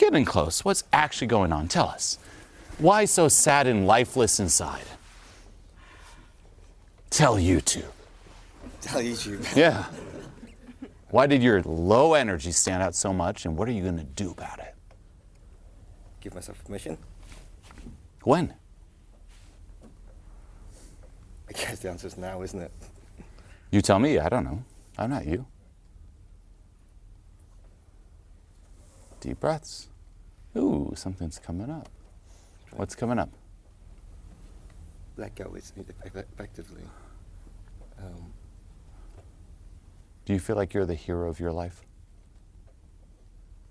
getting close. What's actually going on? Tell us. Why so sad and lifeless inside? Tell YouTube. Tell YouTube. Yeah. Why did your low energy stand out so much, and what are you going to do about it? Give myself permission. When? I guess the answer is now, isn't it? You tell me. I don't know. I'm not you. Deep breaths. Ooh, something's coming up. What's coming up? Let go is effectively. Do you feel like you're the hero of your life?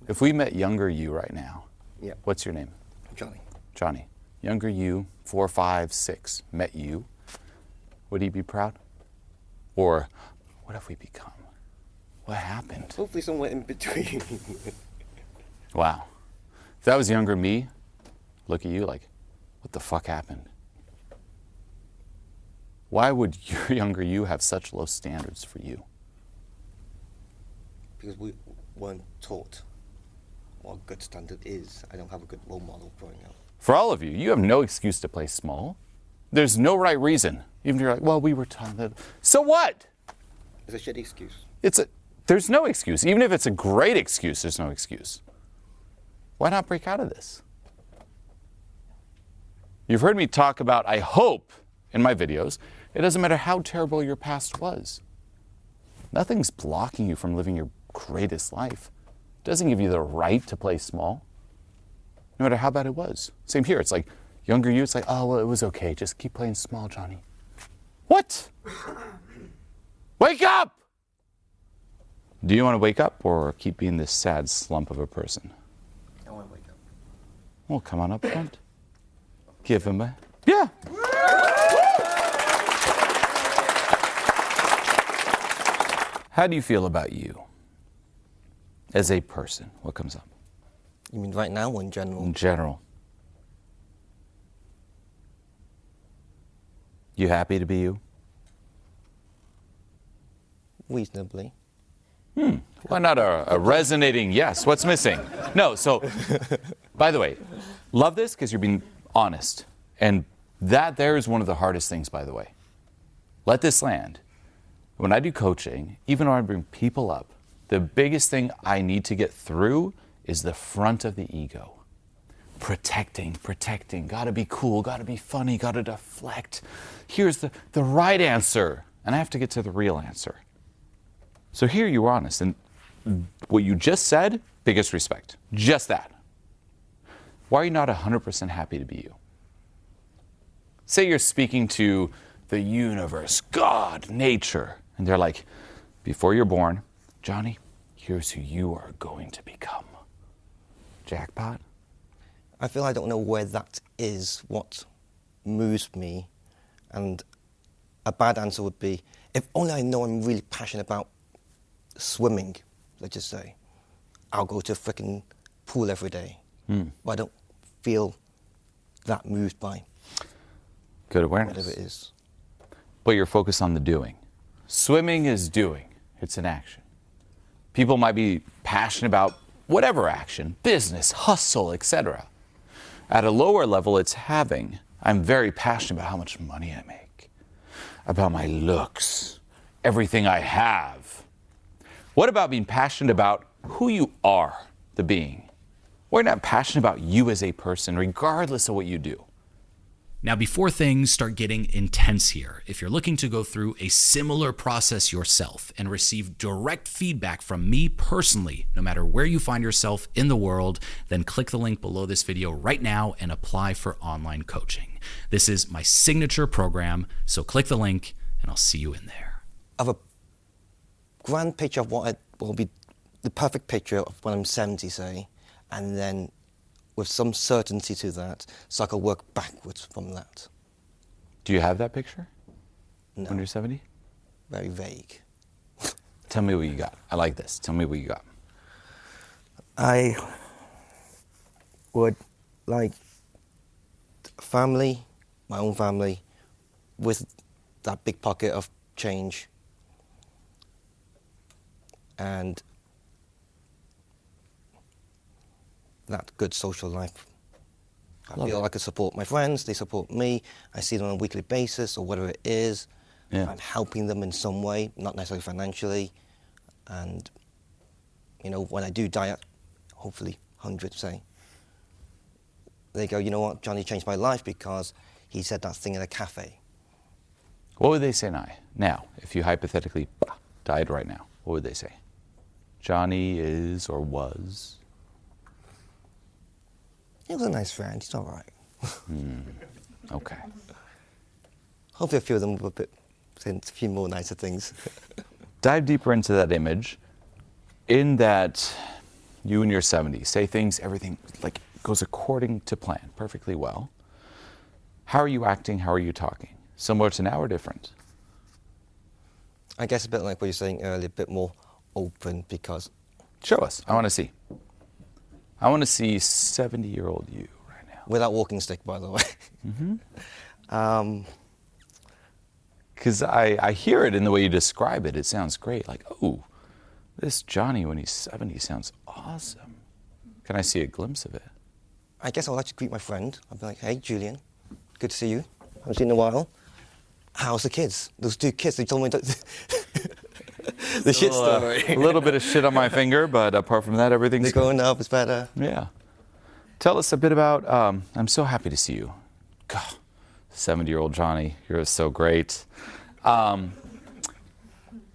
If we met younger you right now, Yeah. what's your name? Johnny. Johnny. Younger you, 4, 5, 6, met you. Would he be proud? Or what have we become? What happened? Hopefully somewhere in between. Wow. If that was younger me, look at you like, what the fuck happened? Why would your younger you have such low standards for you? Because we weren't taught what a good standard is. I don't have a good role model growing up. For all of you, you have no excuse to play small. There's no right reason. Even if you're like, well, we were taught that. So what? It's a shitty excuse. There's no excuse. Even if it's a great excuse, there's no excuse. Why not break out of this? You've heard me talk about, I hope, in my videos, it doesn't matter how terrible your past was. Nothing's blocking you from living your greatest life. It doesn't give you the right to play small, no matter how bad it was. Same here. It's like, younger you, it's like, oh, well, it was okay. Just keep playing small, Johnny. What? Wake up! Do you want to wake up or keep being this sad slump of a person? I want to wake up. Well, come on up front. Give him a... Yeah. How do you feel about you as a person? What comes up? You mean right now or in general? In general. You happy to be you? Reasonably. Why not a resonating yes? What's missing? No, so, by the way, love this because you're being honest. And that there is one of the hardest things, by the way. Let this land. When I do coaching, even when I bring people up, the biggest thing I need to get through is the front of the ego. Protecting, gotta be cool, gotta be funny, gotta deflect. Here's the right answer, and I have to get to the real answer. So here you were honest, and what you just said, biggest respect. Just that. Why are you not 100% happy to be you? Say you're speaking to the universe, God, nature, and they're like, before you're born, Johnny, here's who you are going to become. Jackpot? I feel I don't know where that is, what moves me. And a bad answer would be, if only I know I'm really passionate about swimming, let's just say, I'll go to a freaking pool every day. But I don't feel that moved by Good awareness. whatever it is. But you're focused on the doing. Swimming is doing. It's an action. People might be passionate about whatever action, business, hustle, etc. At a lower level, it's having. I'm very passionate about how much money I make, about my looks, everything I have. What about being passionate about who you are, the being? We're not passionate about you as a person, regardless of what you do. Now, before things start getting intense here, if you're looking to go through a similar process yourself and receive direct feedback from me personally, no matter where you find yourself in the world, then click the link below this video right now and apply for online coaching. This is my signature program, so click the link and I'll see you in there. I have a grand picture of what will be the perfect picture of when I'm 70, say, and then with some certainty to that, so I can work backwards from that. Do you have that picture No, when you're 70? very vague. Tell me what you got. I like this. Tell me what you got. I would like family, my own family, with that big pocket of change, and that good social life. I feel I can support my friends, they support me, I see them on a weekly basis or whatever it is. Yeah. I'm helping them in some way, not necessarily financially. And, you know, when I do die at, hopefully, 100, say, they go, you know what, Johnny changed my life because he said that thing in a cafe. What would they say now, if you hypothetically died right now? What would they say? Johnny is or was? He was a nice friend, he's all right. Okay. Hopefully a few of them will say a few more nicer things. Dive deeper into that image. In that you in your 70s say things, everything like goes according to plan, perfectly well. How are you acting? How are you talking? Similar to now or different? I guess a bit like what you were saying earlier, a bit more open because... Show us. I want to see. I want to see 70-year-old you right now. Without walking stick, by the way. Because I hear it in the way you describe it. It sounds great. Like, oh, this Johnny when he's 70 sounds awesome. Can I see a glimpse of it? I guess I would like to greet my friend. I'd be like, hey, Julien, good to see you. Haven't seen you in a while. How's the kids? Those 2 kids, they told me the shit story. A little bit of shit on my finger, but apart from that, everything's They're growing up, it's better. Yeah. Tell us a bit about, I'm so happy to see you. God, 70-year-old Johnny, you're so great. I'd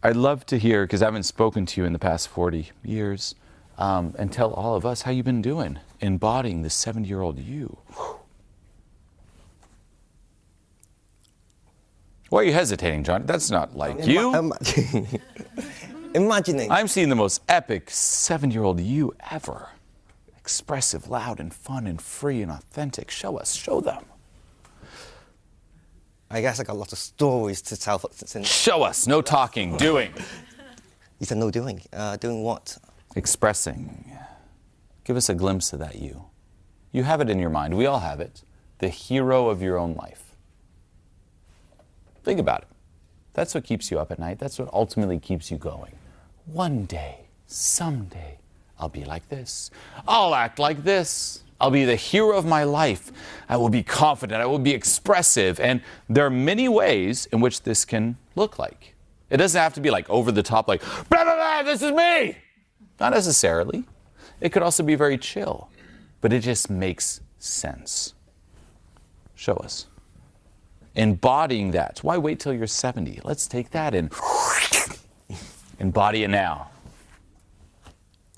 love to hear, because I haven't spoken to you in the past 40 years, and tell all of us how you've been doing, embodying the 70-year-old you. Why are you hesitating, Johnny? That's not like you. Imagining. I'm seeing the most epic 7-year-old you ever. Expressive, loud, and fun, and free, and authentic. Show us. Show them. I guess I got lots of stories to tell. Since Show us. No talking. Doing. you said no doing. Doing what? Expressing. Give us a glimpse of that you. You have it in your mind. We all have it. The hero of your own life. Think about it. That's what keeps you up at night. That's what ultimately keeps you going. One day, someday, I'll be like this. I'll act like this. I'll be the hero of my life. I will be confident. I will be expressive. And there are many ways in which this can look like. It doesn't have to be like over the top, like, blah, blah, blah, this is me. Not necessarily. It could also be very chill, but it just makes sense. Show us. Embodying that. Why wait till you're 70? Let's take that and embody it now.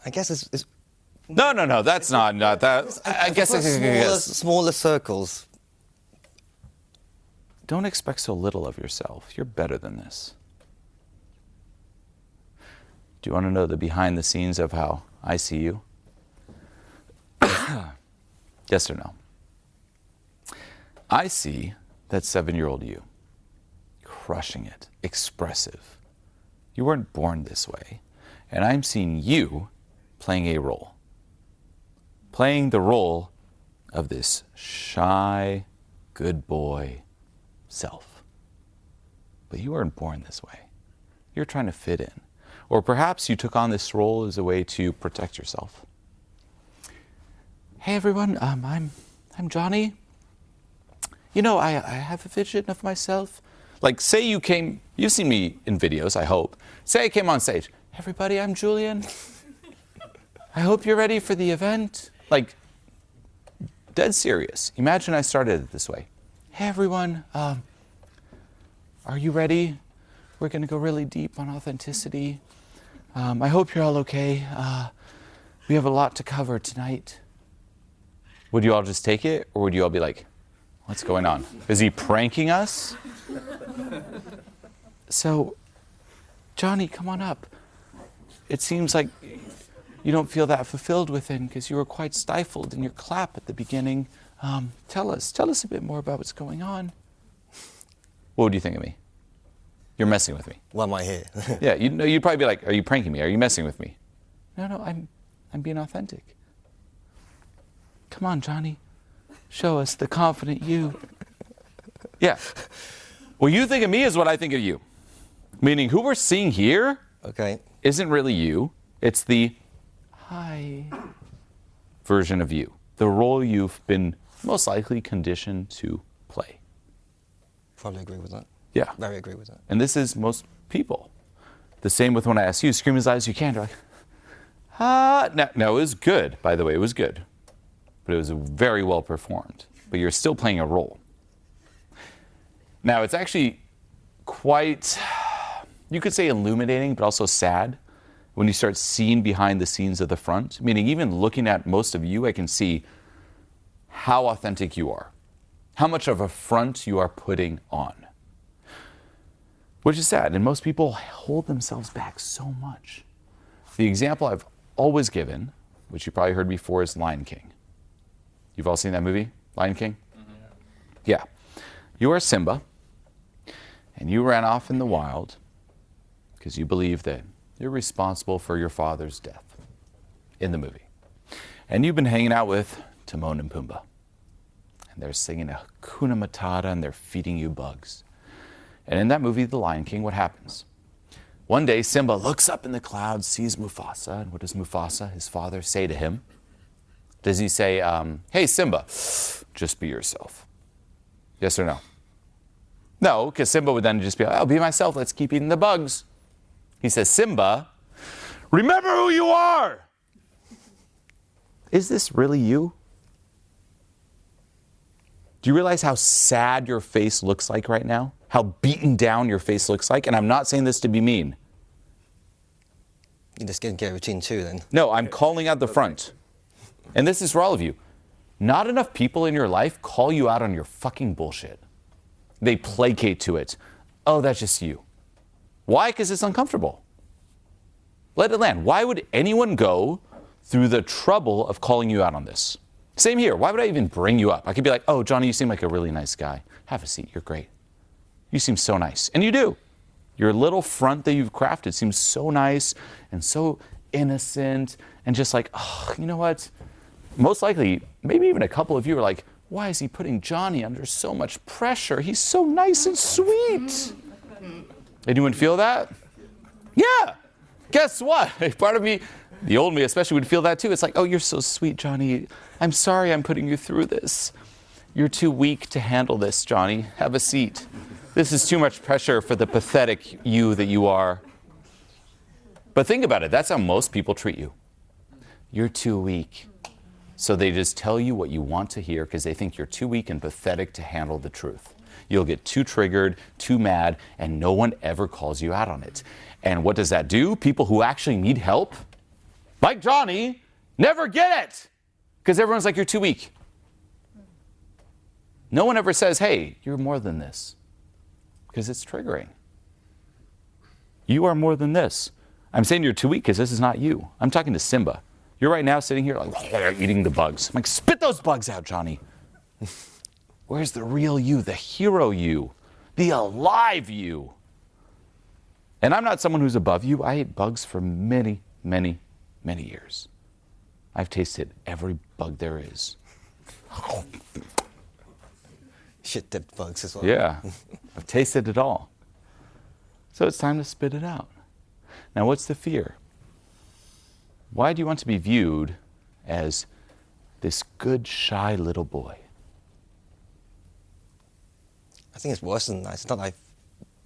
I guess it's No, that's not that. I guess smaller circles. Don't expect so little of yourself. You're better than this. Do you want to know the behind the scenes of how I see you? Yes or no? I see that 7-year-old you, crushing it, expressive. You weren't born this way. And I'm seeing you playing a role. Playing the role of this shy, good boy self. But you weren't born this way. You're trying to fit in. Or perhaps you took on this role as a way to protect yourself. Hey everyone, I'm Johnny. You know, I have a vision of myself. Like, say you came, you've seen me in videos, I hope. Say I came on stage. Everybody, I'm Julien. I hope you're ready for the event. Like, dead serious. Imagine I started it this way. Hey everyone, are you ready? We're gonna go really deep on authenticity. I hope you're all okay. We have a lot to cover tonight. Would you all just take it, or would you all be like, what's going on? Is he pranking us? So, Johnny, come on up. It seems like you don't feel that fulfilled within because you were quite stifled in your clap at the beginning. Tell us a bit more about what's going on. What would you think of me? You're messing with me. Why am I here? Yeah, you'd probably be like, are you pranking me? Are you messing with me? No, I'm being authentic. Come on, Johnny. Show us the confident you. Yeah. What you think of me is what I think of you. Meaning who we're seeing here Okay. isn't really you. It's the, hi, version of you, the role you've been most likely conditioned to play. Probably agree with that. Yeah. Very agree with that. And this is most people. The same with when I ask you, scream as loud as you can. You're like, ah. No, it was good, by the way. It was good. But it was very well performed. But you're still playing a role. Now, it's actually quite, you could say illuminating, but also sad when you start seeing behind the scenes of the front. Meaning, even looking at most of you, I can see how authentic you are. How much of a front you are putting on. Which is sad, and most people hold themselves back so much. The example I've always given, which you probably heard before, is Lion King. You've all seen that movie, Lion King? Mm-hmm. Yeah. You are Simba, and you ran off in the wild because you believe that you're responsible for your father's death in the movie. And you've been hanging out with Timon and Pumbaa. And they're singing a Hakuna Matata, and they're feeding you bugs. And in that movie, The Lion King, what happens? One day, Simba looks up in the clouds, sees Mufasa, and what does Mufasa, his father, say to him? Does he say, hey, Simba, just be yourself? Yes or no? No, because Simba would then just be like, I'll be myself, let's keep eating the bugs. He says, Simba, remember who you are! Is this really you? Do you realize how sad your face looks like right now? How beaten down your face looks like? And I'm not saying this to be mean. You just skincare routine too, then. No, I'm calling out the front. And this is for all of you. Not enough people in your life call you out on your fucking bullshit. They placate to it. Oh, that's just you. Why? Because it's uncomfortable. Let it land. Why would anyone go through the trouble of calling you out on this? Same here. Why would I even bring you up? I could be like, oh, Johnny, you seem like a really nice guy. Have a seat. You're great. You seem so nice. And you do. Your little front that you've crafted seems so nice and so innocent and just like, oh, you know what? Most likely, maybe even a couple of you are like, why is he putting Johnny under so much pressure? He's so nice and sweet. Anyone feel that? Yeah. Guess what? Part of me, the old me especially, would feel that too. It's like, oh, you're so sweet, Johnny. I'm sorry I'm putting you through this. You're too weak to handle this, Johnny. Have a seat. This is too much pressure for the pathetic you that you are. But think about it. That's how most people treat you. You're too weak. So they just tell you what you want to hear because they think you're too weak and pathetic to handle the truth. You'll get too triggered, too mad, and no one ever calls you out on it. And what does that do? People who actually need help, like Johnny, never get it because everyone's like, you're too weak. No one ever says, hey, you're more than this, because it's triggering. You are more than this. I'm saying you're too weak because this is not you. I'm talking to Simba. You're right now sitting here like eating the bugs. I'm like, spit those bugs out, Johnny. Where's the real you, the hero you, the alive you? And I'm not someone who's above you. I ate bugs for many, many, many years. I've tasted every bug there is. Shit-dipped bugs as well. Yeah, I've tasted it all. So it's time to spit it out. Now, what's the fear? Why do you want to be viewed as this good, shy little boy? I think it's worse than that. It's not that I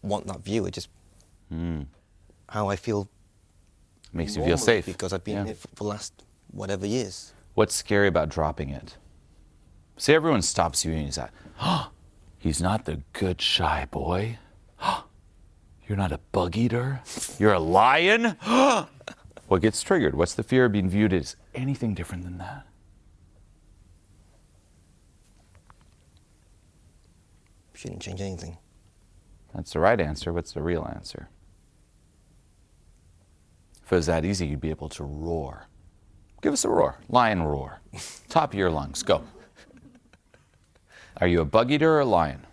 want that view, it's just how I feel. Makes you feel safe. Because I've been here for the last whatever years. What's scary about dropping it? Say everyone stops you and you say, oh, he's not the good, shy boy. Oh, you're not a bug eater. You're a lion. What gets triggered? What's the fear of being viewed as anything different than that? Shouldn't change anything. That's the right answer. What's the real answer? If it was that easy, you'd be able to roar. Give us a roar. Lion roar. Top of your lungs. Go. Are you a bug eater or a lion?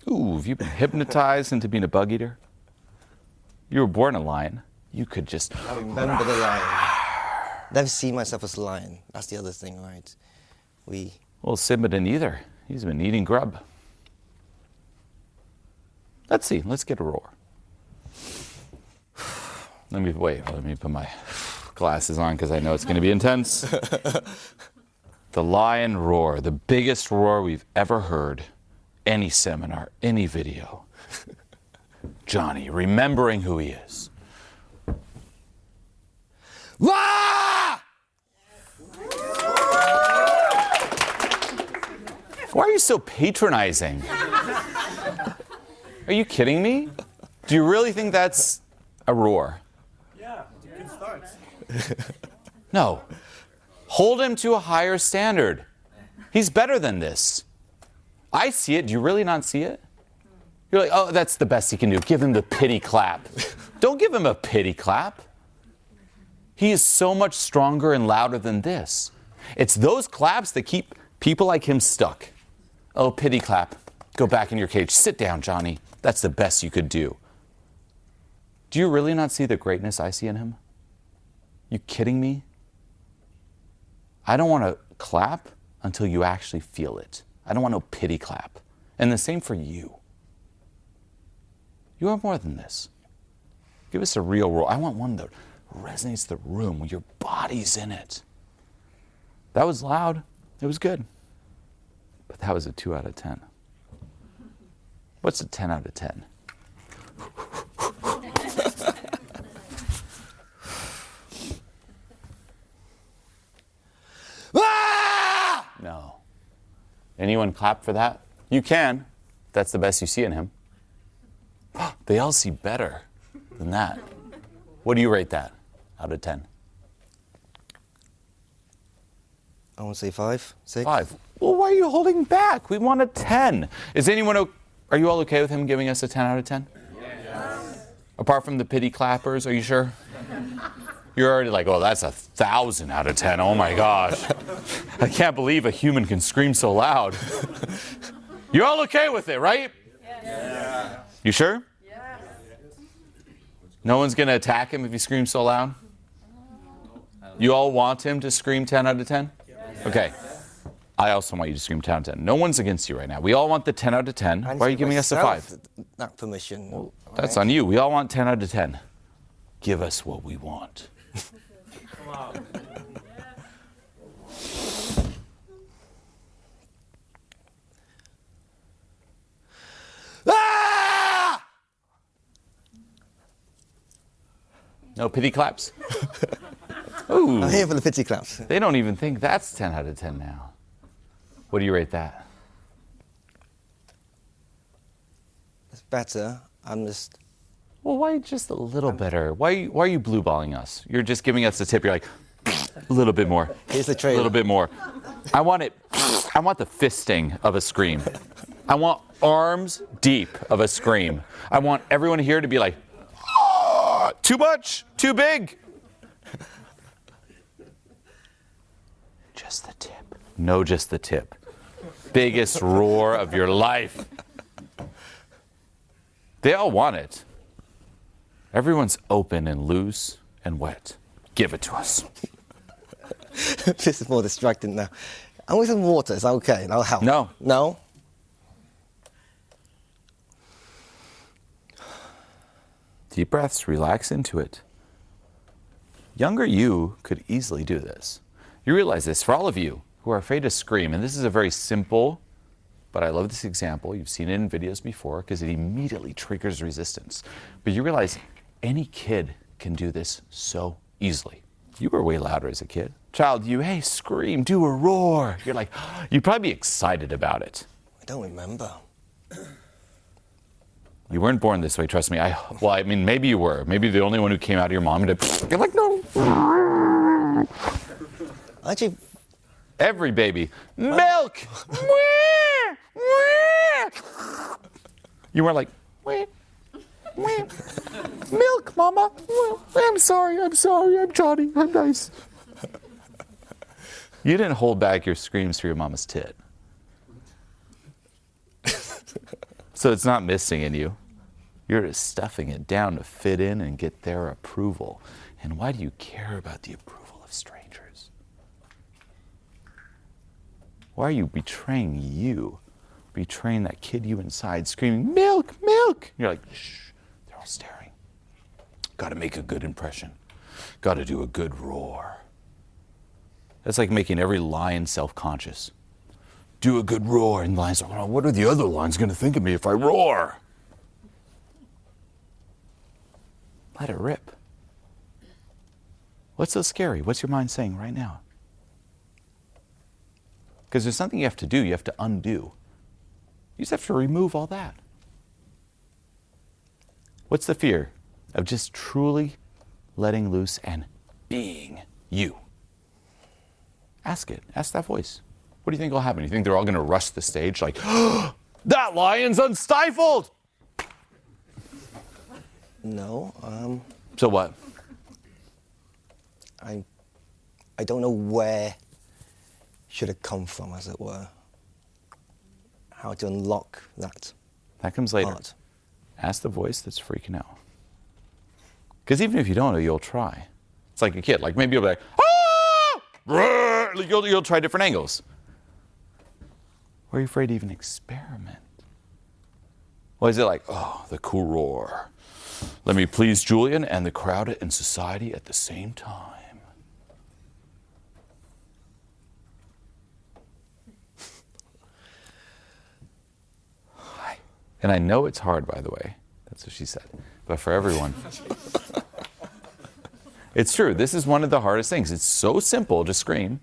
Ooh, have you been hypnotized into being a bug eater? You were born a lion. You could just... I remember the lion. Never see myself as a lion. That's the other thing, right? Well, Simba didn't either. He's been eating grub. Let's see. Let's get a roar. Let me put my glasses on because I know it's going to be intense. The lion roar, the biggest roar we've ever heard. Any seminar, any video. Johnny, remembering who he is. Wah! Why are you so patronizing? Are you kidding me? Do you really think that's a roar? Yeah, good start. No. Hold him to a higher standard. He's better than this. I see it. Do you really not see it? You're like, oh, that's the best he can do. Give him the pity clap. Don't give him a pity clap. He is so much stronger and louder than this. It's those claps that keep people like him stuck. Oh, pity clap. Go back in your cage. Sit down, Johnny. That's the best you could do. Do you really not see the greatness I see in him? You kidding me? I don't want to clap until you actually feel it. I don't want no pity clap. And the same for you. You are more than this. Give us a real roar. I want one that resonates the room when your body's in it. That was loud. It was good. But that was a 2 out of 10. What's a 10 out of 10? No. Anyone clap for that? You can. That's the best you see in him. They all see better than that. What do you rate that out of 10? I want to say 5, 6. 5. Well, why are you holding back? We want a 10. Is anyone, are you all okay with him giving us a 10 out of 10? Yes. Apart from the pity clappers, are you sure? You're already like, oh, that's 1,000 out of 10. Oh my gosh. I can't believe a human can scream so loud. You're all okay with it, right? Yes. You sure? Yes. No one's going to attack him if he screams so loud? You all want him to scream 10 out of 10? Yes. Okay. I also want you to scream 10 out of 10. No one's against you right now. We all want the 10 out of 10. Why are you giving us a 5? That permission. Well, that's on you. We all want 10 out of 10. Give us what we want. Come on. Ah! No pity claps. Ooh. I'm here for the pity claps. They don't even think that's 10 out of 10 now. What do you rate that? It's better. I'm just... Well, why just a little better? Why are you blueballing us? You're just giving us the tip. You're like, a little bit more. Here's the A trailer. little bit more. I want it. I want the fisting of a scream. I want arms deep of a scream. I want everyone here to be like, oh, too much, too big. Just the tip. No, just the tip. Biggest roar of your life. They all want it. Everyone's open and loose and wet. Give it to us. This is more distracting now. I'm with some water. Is that okay? That'll help. No. No? Deep breaths, relax into it. Younger you could easily do this. You realize this, for all of you who are afraid to scream, and this is a very simple, but I love this example. You've seen it in videos before because it immediately triggers resistance. But you realize any kid can do this so easily. You were way louder as a kid. Child, hey, scream, do a roar. You're like, you'd probably be excited about it. I don't remember. You weren't born this way, trust me. I mean, maybe you were. Maybe the only one who came out of your mom and did, you're like, no. Actually, every baby, milk. You weren't like, milk, mama. I'm sorry, I'm Johnny, I'm nice. You didn't hold back your screams for your mama's tit. So it's not missing in you. You're just stuffing it down to fit in and get their approval. And why do you care about the approval of strangers? Why are you betraying you? Betraying that kid you inside, screaming, milk, milk. You're like, shh, they're all staring. Got to make a good impression. Got to do a good roar. That's like making every lion self-conscious. Do a good roar, and the lion's like, oh, what are the other lions going to think of me if I roar? Let it rip. What's so scary? What's your mind saying right now? Because there's something you have to do. You have to undo. You just have to remove all that. What's the fear of just truly letting loose and being you? Ask it. Ask that voice. What do you think will happen? You think they're all going to rush the stage like, oh, that lion's unstifled? No. So what? I don't know where should have come from, as it were. How to unlock that. That comes later. Part. Ask the voice that's freaking out. Because even if you don't know, you'll try. It's like a kid. Like maybe you'll be like, ah! You'll try different angles. Or are you afraid to even experiment? Well, is it like, oh, the cool roar. Let me please Julien and the crowd and society at the same time. And I know it's hard, by the way. That's what she said. But for everyone. It's true. This is one of the hardest things. It's so simple to scream,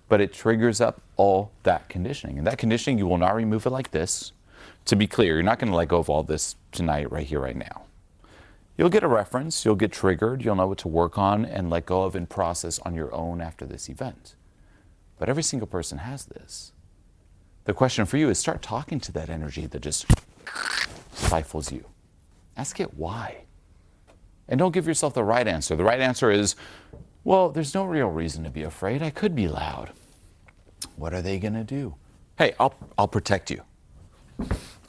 but it triggers up all that conditioning. And that conditioning, you will not remove it like this. To be clear, you're not going to let go of all this tonight, right here, right now. You'll get a reference, you'll get triggered, you'll know what to work on and let go of and process on your own after this event. But every single person has this. The question for you is start talking to that energy that just stifles you. Ask it why. And don't give yourself the right answer. The right answer is, well, there's no real reason to be afraid. I could be loud. What are they going to do? Hey, I'll protect you.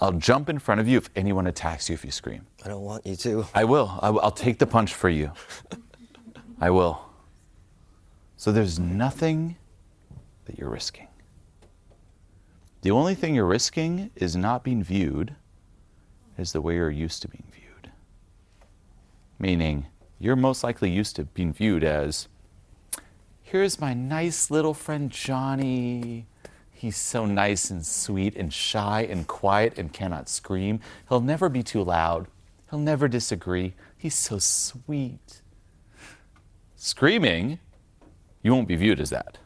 I'll jump in front of you if anyone attacks you if you scream. I don't want you to. I will. I'll take the punch for you. I will. So there's nothing that you're risking. The only thing you're risking is not being viewed as the way you're used to being viewed. Meaning, you're most likely used to being viewed as, here's my nice little friend Johnny. He's so nice and sweet and shy and quiet and cannot scream. He'll never be too loud. He'll never disagree. He's so sweet. Screaming, you won't be viewed as that.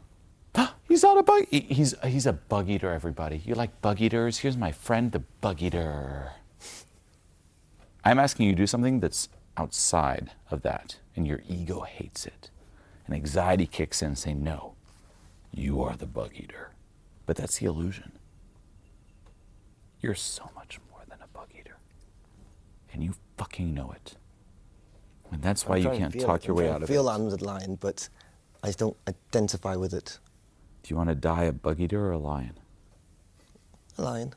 He's not a bug. He's a bug eater, everybody. You like bug eaters? Here's my friend, the bug eater. I'm asking you to do something that's outside of that, and your ego hates it. And anxiety kicks in saying, no, you are the bug eater. But that's the illusion. You're so much more than a bug eater. And you fucking know it. And that's why you can't talk your way out of it. I feel underlined, but I just don't identify with it. Do you want to die a bug eater or a lion? A lion.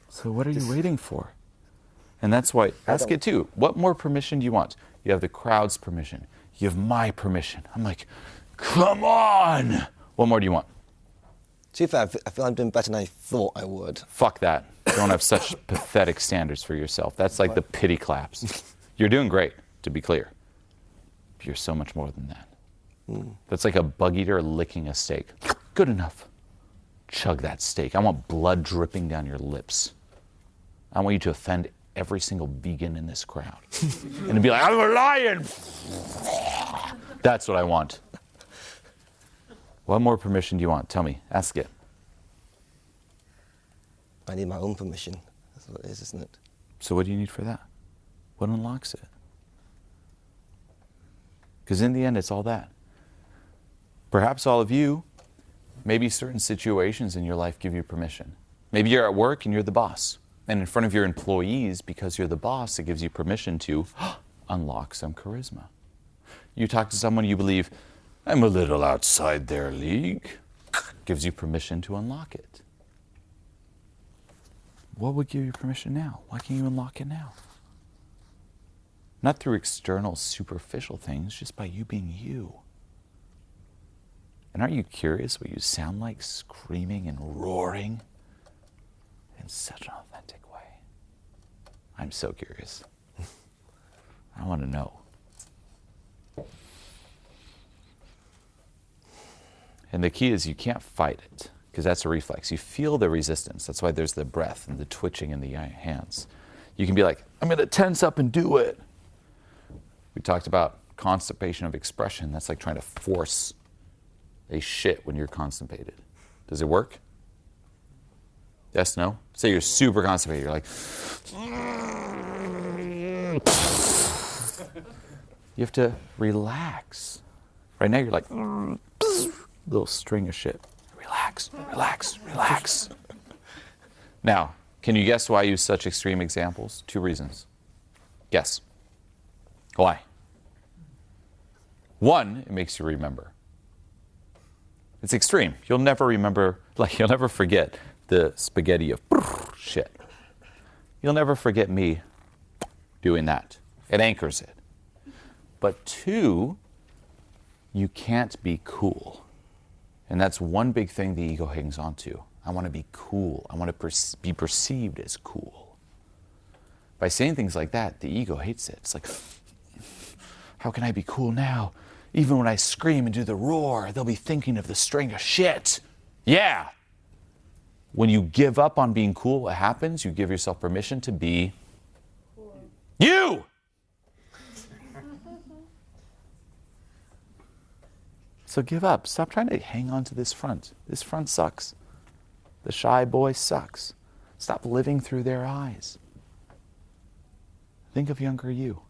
So what are you waiting for? And that's why, ask it too. What more permission do you want? You have the crowd's permission. You have my permission. I'm like, come on! What more do you want? To be fair, I feel I'm doing better than I thought I would. Fuck that. Don't have such pathetic standards for yourself. That's like the pity claps. You're doing great, to be clear. But you're so much more than that. That's like a bug eater licking a steak. Good enough. Chug that steak. I want blood dripping down your lips. I want you to offend every single vegan in this crowd. And to be like, I'm a lion! That's what I want. What more permission do you want? Tell me. Ask it. I need my own permission. That's what it is, isn't it? So what do you need for that? What unlocks it? Because in the end, it's all that. Perhaps all of you, maybe certain situations in your life give you permission. Maybe you're at work and you're the boss. And in front of your employees, because you're the boss, it gives you permission to unlock some charisma. You talk to someone you believe, I'm a little outside their league. Gives you permission to unlock it. What would give you permission now? Why can't you unlock it now? Not through external, superficial things, just by you being you. And aren't you curious what you sound like screaming and roaring in such an authentic way? I'm so curious. I want to know. And the key is you can't fight it, because that's a reflex. You feel the resistance. That's why there's the breath and the twitching in the hands. You can be like, I'm going to tense up and do it. We talked about constipation of expression. That's like trying to force a shit when you're constipated. Does it work? Yes, no? Say you're super constipated. You're like, you have to relax. Right now you're like, little string of shit. Relax, relax, relax. Now, can you guess why I use such extreme examples? 2 reasons. Guess. Why? 1, it makes you remember. It's extreme. You'll never remember, you'll never forget the spaghetti of shit. You'll never forget me doing that. It anchors it. But 2, you can't be cool. And that's one big thing the ego hangs on to. I want to be cool. I want to be perceived as cool. By saying things like that, the ego hates it. It's like, how can I be cool now? Even when I scream and do the roar, they'll be thinking of the string of shit. Yeah. When you give up on being cool, what happens? You give yourself permission to be cool. You! So give up. Stop trying to hang on to this front. This front sucks. The shy boy sucks. Stop living through their eyes. Think of younger you.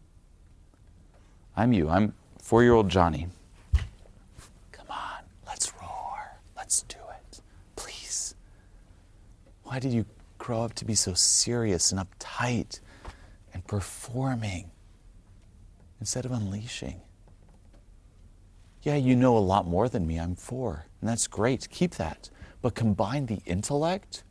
I'm you. I'm 4-year-old Johnny. Come on, let's roar. Let's do it. Please. Why did you grow up to be so serious and uptight and performing instead of unleashing? Yeah, you know a lot more than me. I'm 4, and that's great. Keep that. But combine the intellect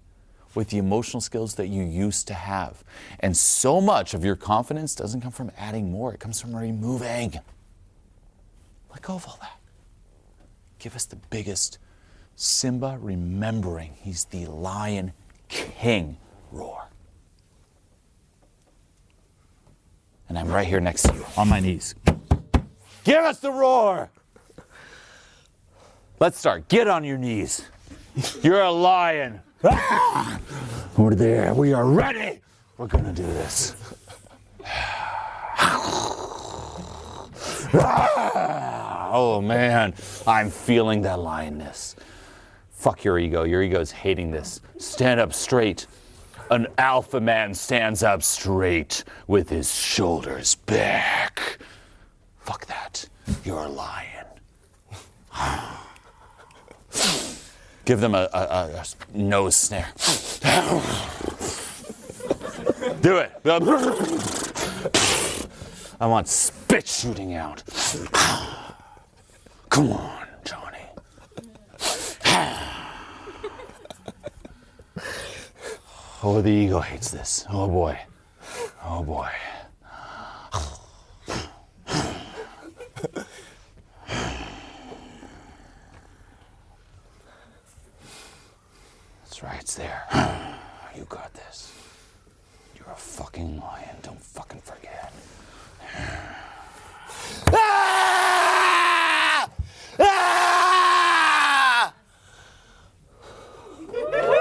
with the emotional skills that you used to have. And so much of your confidence doesn't come from adding more. It comes from removing. Let go of all that. Give us the biggest Simba remembering he's the Lion King roar. And I'm right here next to you, on my knees. Give us the roar! Let's start. Get on your knees. You're a lion. We're there. We are ready. We're going to do this. Oh, man. I'm feeling that lioness. Fuck your ego. Your ego is hating this. Stand up straight. An alpha man stands up straight with his shoulders back. Fuck that. You're a lion. Give them a nose snare. Do it. I want spit shooting out. Come on, Johnny. Oh, the ego hates this. Oh, boy. Oh, boy. That's right, it's there. You got this. You're a fucking lion. Don't fucking forget. Ah! Ah!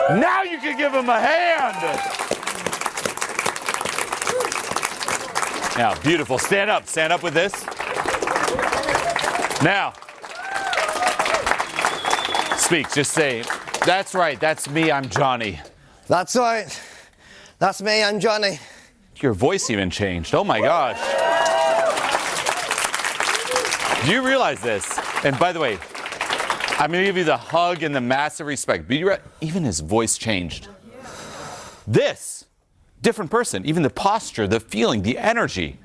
Now you can give him a hand. Now, beautiful. Stand up. Stand up with this. Now, speak. Just say, that's right. That's me. I'm Johnny. That's right. That's me. I'm Johnny. Your voice even changed. Oh my gosh. Do you realize this? And by the way, I'm going to give you the hug and the massive respect. But even his voice changed. This, different person. Even the posture, the feeling, the energy.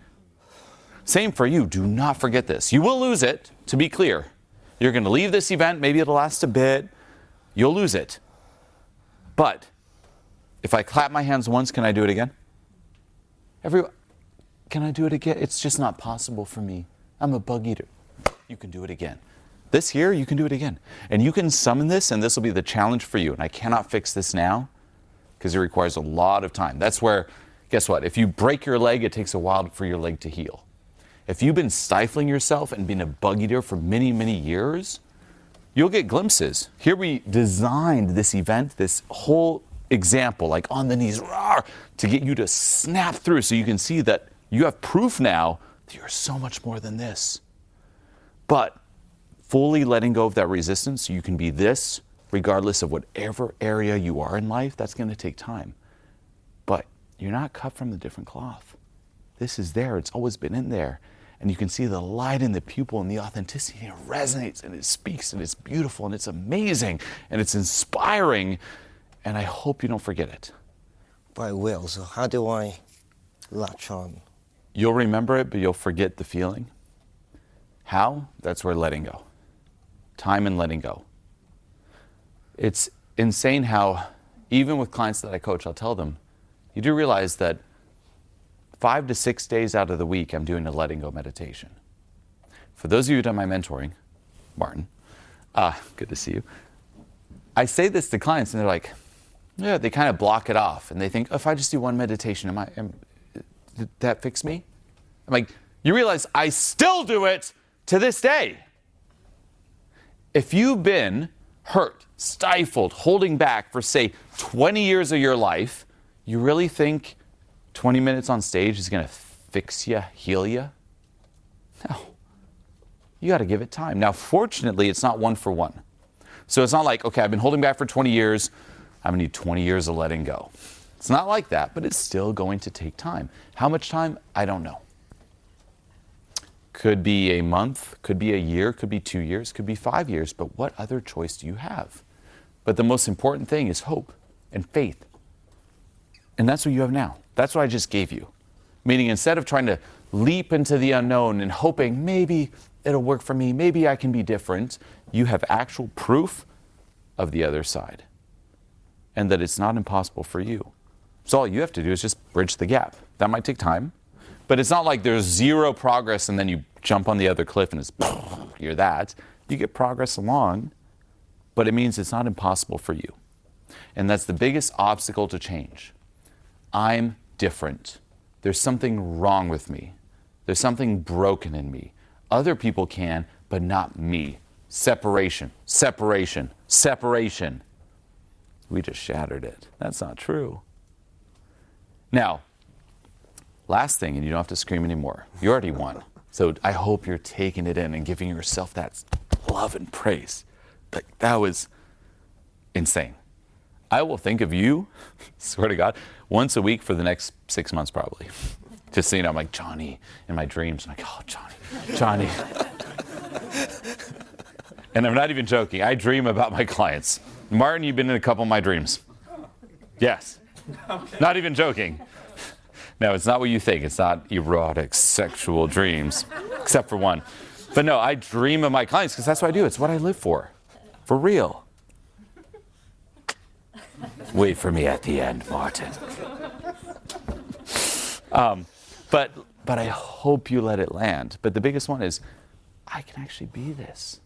Same for you. Do not forget this. You will lose it, to be clear. You're going to leave this event. Maybe it'll last a bit. You'll lose it. But if I clap my hands once, can I do it again? Can I do it again? It's just not possible for me. I'm a bug eater. You can do it again. This here, you can do it again. And you can summon this, and this will be the challenge for you. And I cannot fix this now because it requires a lot of time. That's where, guess what? If you break your leg, it takes a while for your leg to heal. If you've been stifling yourself and being a bug eater for many, many years, you'll get glimpses. Here we designed this event, this whole example, like on the knees, rawr, to get you to snap through so you can see that you have proof now that you're so much more than this. But fully letting go of that resistance so you can be this, regardless of whatever area you are in life, that's going to take time. But you're not cut from a different cloth. This is there. It's always been in there. And you can see the light in the pupil and the authenticity. And it resonates and it speaks and it's beautiful and it's amazing and it's inspiring. And I hope you don't forget it. But I will. So how do I latch on? You'll remember it, but you'll forget the feeling. How? That's where letting go. Time and letting go. It's insane how, even with clients that I coach, I'll tell them, you do realize that 5 to 6 days out of the week, I'm doing a letting go meditation. For those of you who've done my mentoring, Martin, good to see you. I say this to clients and they're like, yeah, they kind of block it off. And they think, if I just do one meditation, did that fix me? I'm like, you realize I still do it to this day. If you've been hurt, stifled, holding back for, say, 20 years of your life, you really think 20 minutes on stage is going to fix you, heal you? No. You got to give it time. Now, fortunately, it's not one for one. So it's not like, okay, I've been holding back for 20 years. I'm going to need 20 years of letting go. It's not like that, but it's still going to take time. How much time? I don't know. Could be a month, could be a year, could be 2 years, could be 5 years, but what other choice do you have? But the most important thing is hope and faith. And that's what you have now. That's what I just gave you. Meaning instead of trying to leap into the unknown and hoping maybe it'll work for me, maybe I can be different, you have actual proof of the other side. And that it's not impossible for you. So all you have to do is just bridge the gap. That might take time, but it's not like there's zero progress and then you jump on the other cliff and it's, you're that. You get progress along, but it means it's not impossible for you. And that's the biggest obstacle to change. I'm different. There's something wrong with me. There's something broken in me. Other people can, but not me. Separation, separation, separation. We just shattered it. That's not true. Now, last thing, and you don't have to scream anymore. You already won. So I hope you're taking it in and giving yourself that love and praise. Like, that was insane. I will think of you, swear to God, once a week for the next 6 months probably. Just so you know, I'm like, Johnny, in my dreams. I'm like, oh, Johnny. And I'm not even joking. I dream about my clients. Martin, you've been in a couple of my dreams. Yes. Not even joking. No, it's not what you think. It's not erotic, sexual dreams, except for one. But no, I dream of my clients because that's what I do. It's what I live for real. Wait for me at the end, Martin. But I hope you let it land. But the biggest one is, I can actually be this.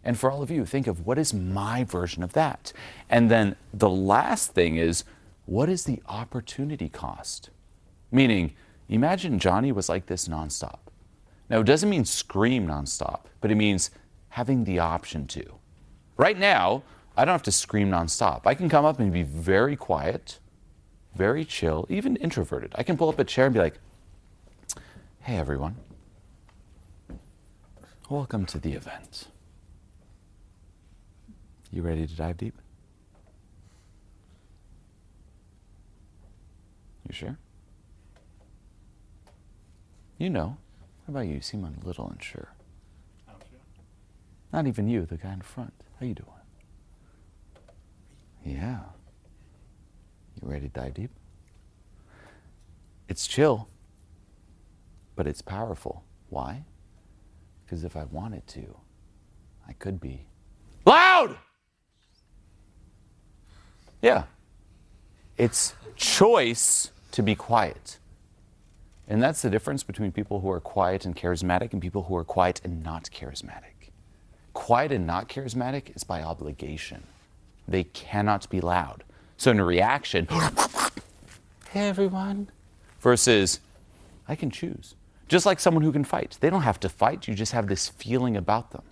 And for all of you, think of what is my version of that? And then the last thing is, what is the opportunity cost? Meaning, imagine Johnny was like this nonstop. Now, it doesn't mean scream nonstop, but it means having the option to. Right now, I don't have to scream nonstop. I can come up and be very quiet, very chill, even introverted. I can pull up a chair and be like, hey, everyone. Welcome to the event. You ready to dive deep? You sure? You know. How about you? You seem a little unsure. I'm sure. Not even you, the guy in front. How you doing? Yeah. You ready to dive deep? It's chill, but it's powerful. Why? Because if I wanted to, I could be loud! Yeah. It's choice to be quiet. And that's the difference between people who are quiet and charismatic and people who are quiet and not charismatic. Quiet and not charismatic is by obligation. They cannot be loud. So in a reaction, hey everyone, versus I can choose. Just like someone who can fight. They don't have to fight, you just have this feeling about them.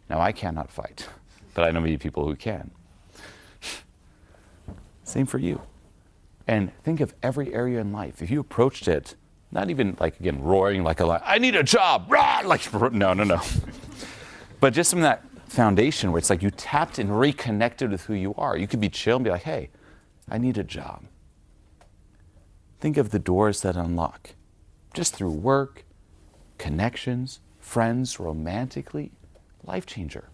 Now, I cannot fight, but I know many people who can. Same for you. And think of every area in life. If you approached it, not even like, again, roaring like a lion, I need a job, rah! Like, no. But just from that foundation where it's like you tapped and reconnected with who you are. You could be chill and be like, hey, I need a job. Think of the doors that unlock just through work, connections, friends, romantically, life changer.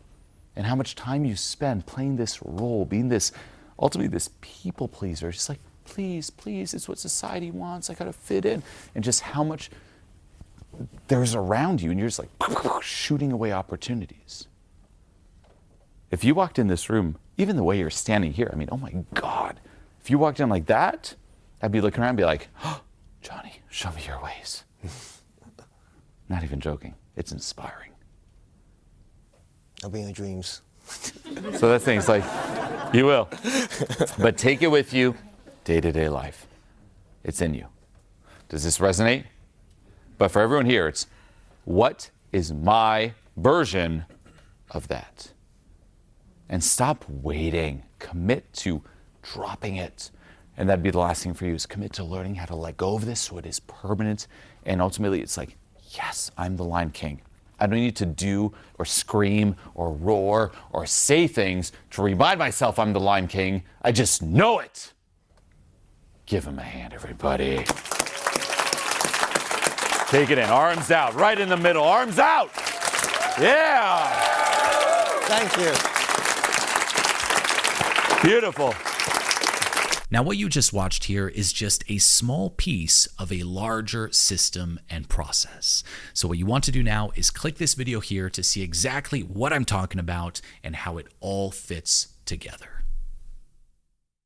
And how much time you spend playing this role, being this, ultimately this people pleaser. Just like, please, it's what society wants. I gotta fit in. And just how much there's around you and you're just like shooting away opportunities. If you walked in this room, even the way you're standing here, I mean, oh my God. If you walked in like that, I'd be looking around and be like, oh, Johnny, show me your ways. Not even joking. It's inspiring. I'll be in your dreams. So that's things like, you will. But take it with you, day-to-day life. It's in you. Does this resonate? But for everyone here, it's, what is my version of that? And stop waiting. Commit to dropping it. And that'd be the last thing for you, is commit to learning how to let go of this so it is permanent. And ultimately, it's like, yes, I'm the Lion King. I don't need to do or scream or roar or say things to remind myself I'm the Lion King. I just know it. Give him a hand, everybody. Take it in. Arms out. Right in the middle. Arms out. Yeah. Thank you. Beautiful. Now, what you just watched here is just a small piece of a larger system and process. So what you want to do now is click this video here to see exactly what I'm talking about and how it all fits together.